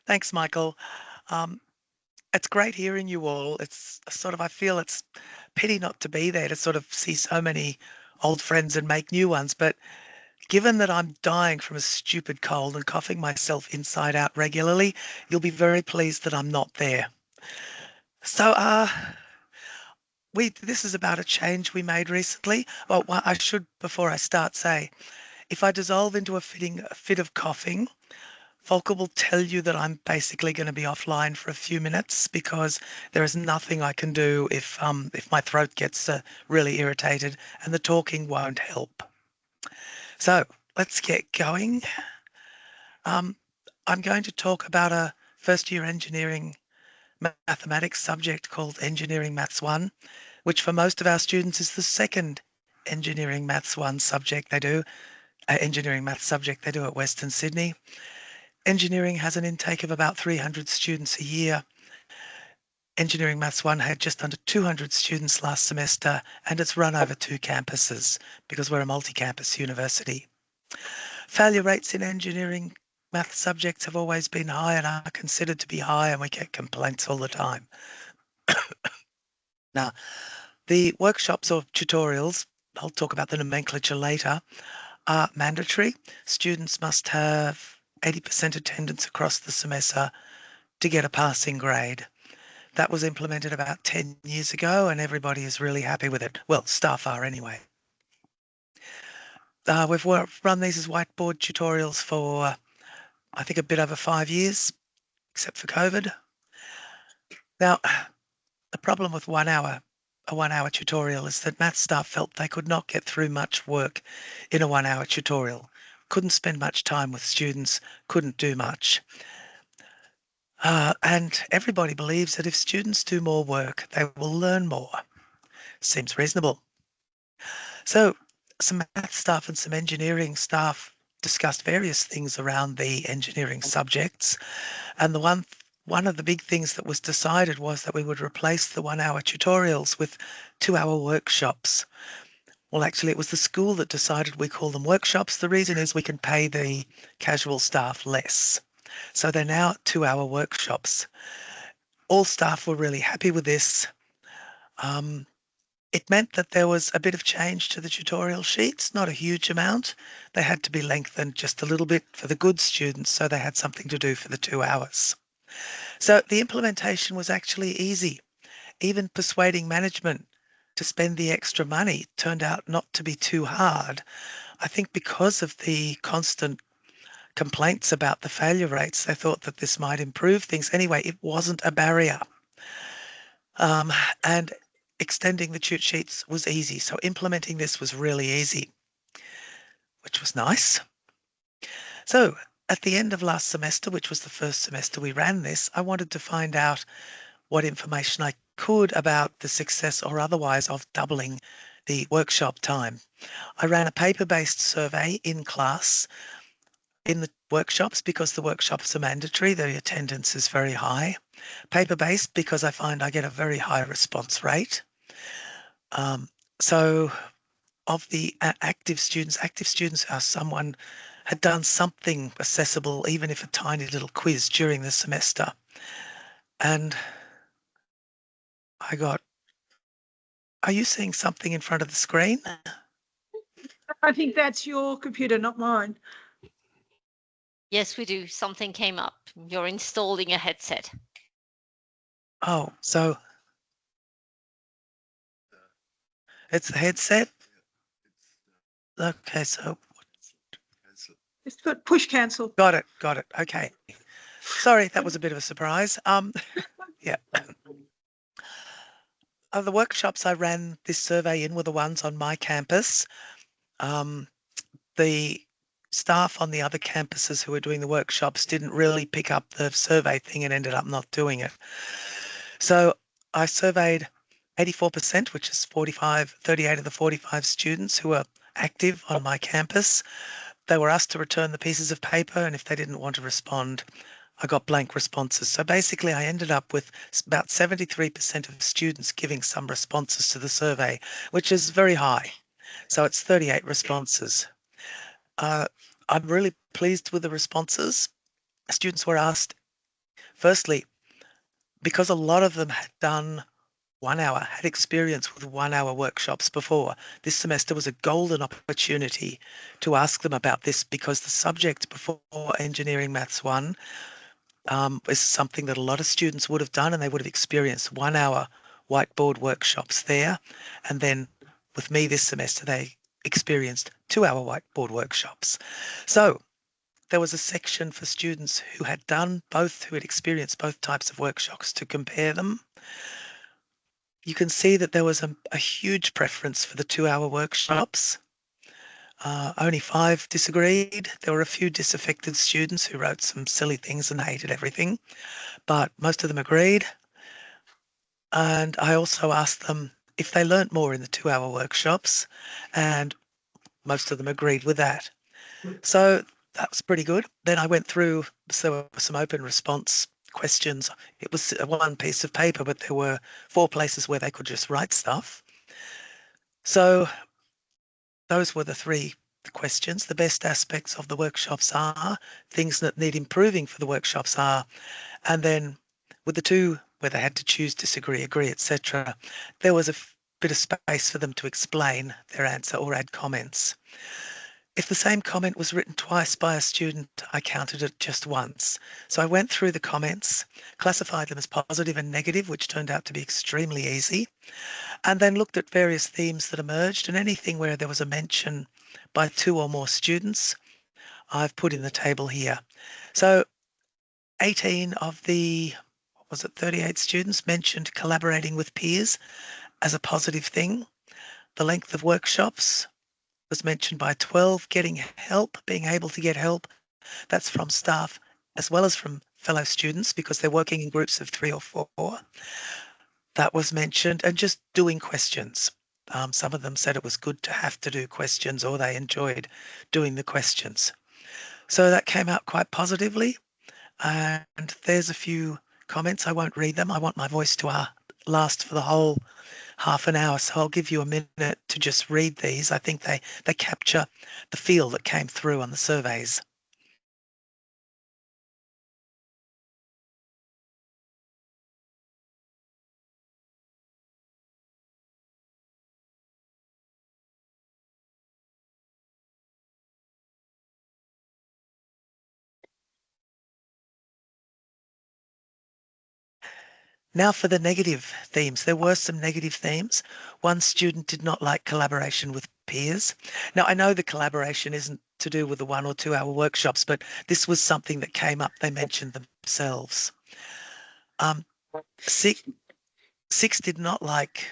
Thanks, Michael. Um, it's great hearing you all. It's sort of, I feel it's pity not to be there to sort of see so many old friends and make new ones. But given that I'm dying from a stupid cold and coughing myself inside out regularly, you'll be very pleased that I'm not there. So, this is about a change we made recently. Well, I should, before I start, say, if I dissolve into a fit of coughing, Volker will tell you that I'm basically going to be offline for a few minutes because there is nothing I can do if my throat gets really irritated, and the talking won't help. So let's get going. Um, I'm going to talk about a first year engineering mathematics subject called Engineering Maths 1, which for most of our students is the second Engineering Maths 1 subject they do, Engineering Maths subject they do at Western Sydney. Engineering has an intake of about 300 students a year. Engineering Maths 1 had just under 200 students last semester, and it's run over 2 campuses because we're a multi-campus university. Failure rates in engineering math subjects have always been high and are considered to be high, and we get complaints all the time. Now, the workshops or tutorials, I'll talk about the nomenclature later, are mandatory. Students must have 80% attendance across the semester to get a passing grade. That was implemented about 10 years ago, and everybody is really happy with it. Well, staff are anyway. We've run these as whiteboard tutorials for, I think, a bit over 5 years, except for COVID. Now, the problem with a 1-hour tutorial is that math staff felt they could not get through much work in a 1-hour tutorial. Couldn't spend much time with students, couldn't do much. And everybody believes that if students do more work, they will learn more. Seems reasonable. So some math staff and some engineering staff discussed various things around the engineering subjects. And one of the big things that was decided was that we would replace the 1-hour tutorials with 2-hour workshops. Well, actually, it was the school that decided we call them workshops. The reason is we can pay the casual staff less. So they're now 2-hour workshops. All staff were really happy with this. It meant that there was a bit of change to the tutorial sheets, not a huge amount. They had to be lengthened just a little bit for the good students, so they had something to do for the 2 hours. So the implementation was actually easy. Even persuading management to spend the extra money turned out not to be too hard. I think because of the constant complaints about the failure rates, they thought that this might improve things. Anyway, it wasn't a barrier. And extending the tute sheets was easy. So implementing this was really easy, which was nice. So at the end of last semester, which was the first semester we ran this, I wanted to find out what information I could about the success or otherwise of doubling the workshop time. I ran a paper-based survey in class in the workshops because the workshops are mandatory. The attendance is very high. Paper-based because I find I get a very high response rate. So of the active students are someone had done something accessible, even if a tiny little quiz during the semester. And are you seeing something in front of the screen? I think that's your computer, not mine. Yes, we do. Something came up. You're installing a headset. Oh, so it's the headset? Okay, so Just put push cancel. got it. Okay. Sorry, that was a bit of a surprise. Yeah. The workshops I ran this survey in were the ones on my campus. The staff on the other campuses who were doing the workshops didn't really pick up the survey thing and ended up not doing it. So I surveyed 84%, which is 38 of the 45 students who were active on my campus. They were asked to return the pieces of paper, and if they didn't want to respond, I got blank responses. So basically I ended up with about 73% of students giving some responses to the survey, which is very high. So it's 38 responses. I'm really pleased with the responses. Students were asked, firstly, because a lot of them had done 1 hour, had experience with 1 hour workshops before. This semester was a golden opportunity to ask them about this because the subject before Engineering Maths 1 is something that a lot of students would have done, and they would have experienced 1 hour whiteboard workshops there. And then with me this semester, they experienced 2 hour whiteboard workshops. So there was a section for students who had done both, who had experienced both types of workshops to compare them. You can see that there was a huge preference for the 2 hour workshops. Only 5 disagreed. There were a few disaffected students who wrote some silly things and hated everything, but most of them agreed. And I also asked them if they learnt more in the 2 hour workshops, and most of them agreed with that. So that was pretty good. Then I went through, so there were some open response questions. It was one piece of paper, but there were 4 places where they could just write stuff. So those were the 3 questions. The best aspects of the workshops are, things that need improving for the workshops are, and then with the 2 where they had to choose, disagree, agree, etc., there was a bit of space for them to explain their answer or add comments. If the same comment was written twice by a student, I counted it just once. So I went through the comments, classified them as positive and negative, which turned out to be extremely easy, and then looked at various themes that emerged, and anything where there was a mention by 2 or more students, I've put in the table here. So 18 of the, what was it, 38 students mentioned collaborating with peers as a positive thing. The length of workshops was mentioned by 12, getting help, being able to get help. That's from staff as well as from fellow students because they're working in groups of 3 or 4. That was mentioned, and just doing questions. Some of them said it was good to have to do questions, or they enjoyed doing the questions. So that came out quite positively. And there's a few comments. I won't read them. I want my voice to last for the whole half an hour. So I'll give you a minute to just read these. I think they capture the feel that came through on the surveys. Now for the negative themes. There were some negative themes. One student did not like collaboration with peers. Now, I know the collaboration isn't to do with the 1 or 2 hour workshops, but this was something that came up. They mentioned themselves. Um, six, 6 did not like,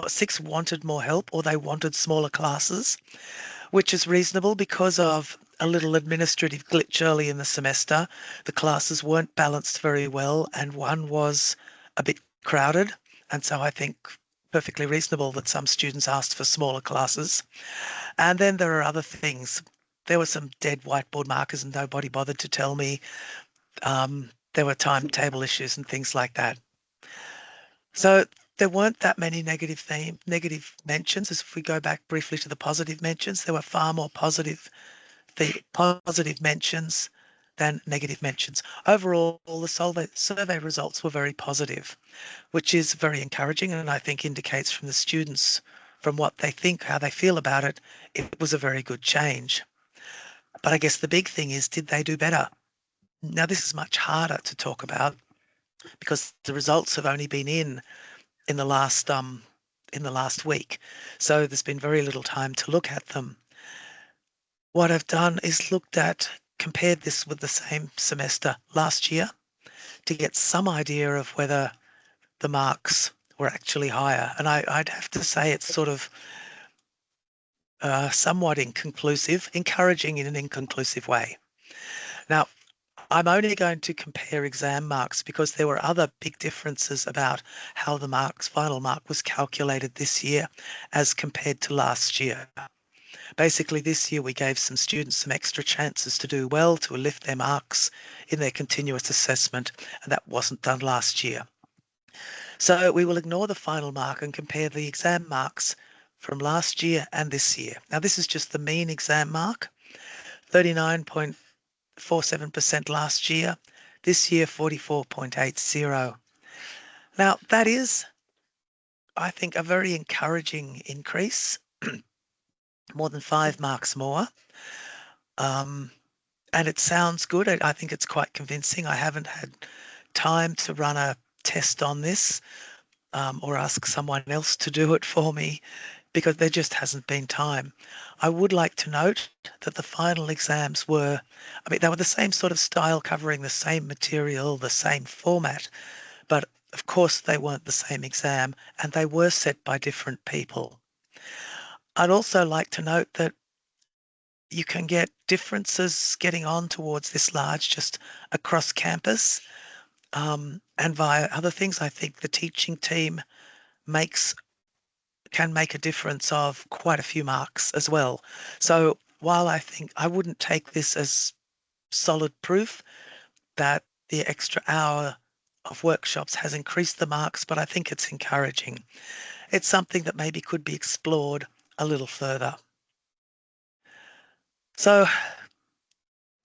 6 wanted more help, or they wanted smaller classes, which is reasonable because of a little administrative glitch early in the semester. The classes weren't balanced very well, and one was a bit crowded. And so I think perfectly reasonable that some students asked for smaller classes. And then there are other things. There were some dead whiteboard markers and nobody bothered to tell me. There were timetable issues and things like that. So there weren't that many negative mentions. As if we go back briefly to the positive mentions, there were far more positive mentions than negative mentions. Overall, the survey results were very positive, which is very encouraging, and I think indicates from the students, from what they think, how they feel about it, it was a very good change. But I guess the big thing is, did they do better? Now, this is much harder to talk about because the results have only been in the last week. So there's been very little time to look at them. What I've done is compared this with the same semester last year to get some idea of whether the marks were actually higher. And I'd have to say it's sort of somewhat inconclusive, encouraging in an inconclusive way. Now, I'm only going to compare exam marks because there were other big differences about how the final mark was calculated this year as compared to last year. Basically, this year we gave some students some extra chances to do well, to lift their marks in their continuous assessment, and that wasn't done last year. So we will ignore the final mark and compare the exam marks from last year and this year. Now, this is just the mean exam mark. 39.47% last year. This year, 44.80. Now, that is, I think, a very encouraging increase, more than 5 marks more. And it sounds good. I think it's quite convincing. I haven't had time to run a test on this or ask someone else to do it for me because there just hasn't been time. I would like to note that the final exams were, they were the same sort of style, covering the same material, the same format, but of course they weren't the same exam and they were set by different people. I'd also like to note that you can get differences getting on towards this large just across campus and via other things. I think the teaching team can make a difference of quite a few marks as well. So while I think I wouldn't take this as solid proof that the extra hour of workshops has increased the marks, but I think it's encouraging. It's something that maybe could be explored a little further. So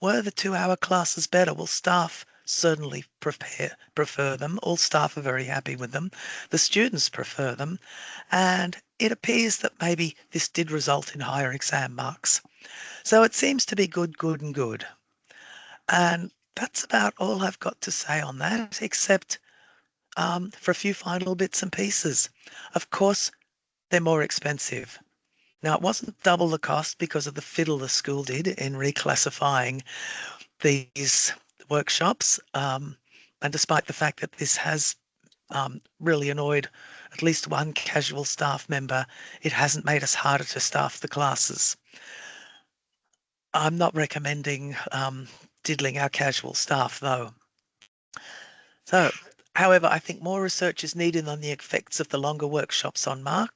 were the 2-hour classes better? Well, staff certainly prefer them. All staff are very happy with them. The students prefer them. And it appears that maybe this did result in higher exam marks. So it seems to be good, good and good. And that's about all I've got to say on that, except for a few final bits and pieces. Of course, they're more expensive. Now, it wasn't double the cost because of the fiddle the school did in reclassifying these workshops. And despite the fact that this has really annoyed at least one casual staff member, it hasn't made us harder to staff the classes. I'm not recommending diddling our casual staff, though. So, however, I think more research is needed on the effects of the longer workshops on marks.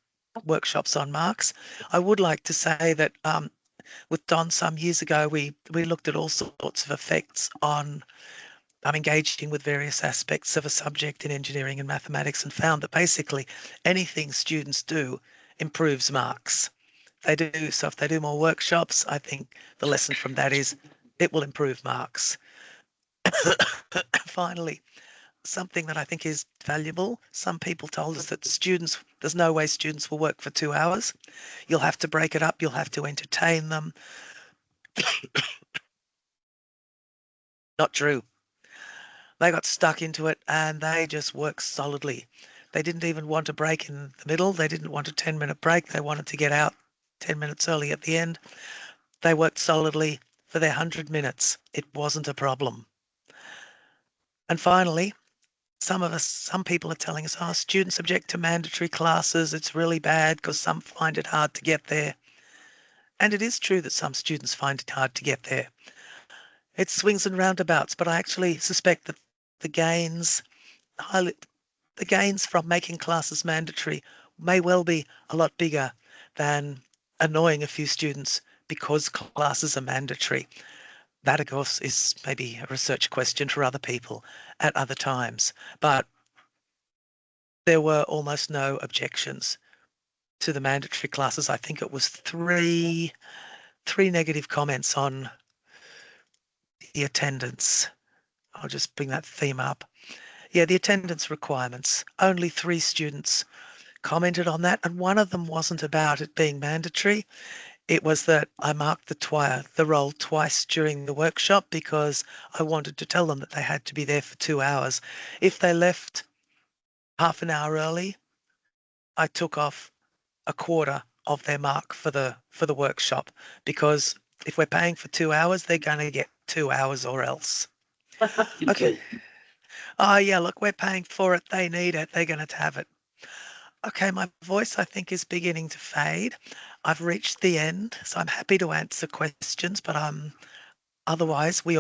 I would like to say that with Don some years ago, we looked at all sorts of effects on engaging with various aspects of a subject in engineering and mathematics and found that basically anything students do improves marks. They do. So if they do more workshops, I think the lesson from that is it will improve marks. Finally, something that I think is valuable. Some people told us that there's no way students will work for 2 hours. You'll have to break it up. You'll have to entertain them. Not true. They got stuck into it and they just worked solidly. They didn't even want a break in the middle. They didn't want a 10-minute break. They wanted to get out 10 minutes early at the end. They worked solidly for their 100 minutes. It wasn't a problem. And finally, some people are telling us, oh, students object to mandatory classes. It's really bad because some find it hard to get there. And it is true that some students find it hard to get there. It swings and roundabouts, but I actually suspect that the gains from making classes mandatory may well be a lot bigger than annoying a few students because classes are mandatory. That, of course, is maybe a research question for other people at other times. But there were almost no objections to the mandatory classes. I think it was three negative comments on the attendance. I'll just bring that theme up. Yeah, the attendance requirements. Only 3 students commented on that, and one of them wasn't about it being mandatory. It was that I marked the roll twice during the workshop because I wanted to tell them that they had to be there for 2 hours. If they left half an hour early, I took off a quarter of their mark for the workshop, because if we're paying for 2 hours, they're going to get 2 hours or else. Okay. Oh yeah, look, we're paying for it. They need it. They're going to have it. Okay, my voice, I think, is beginning to fade. I've reached the end, so I'm happy to answer questions, but otherwise we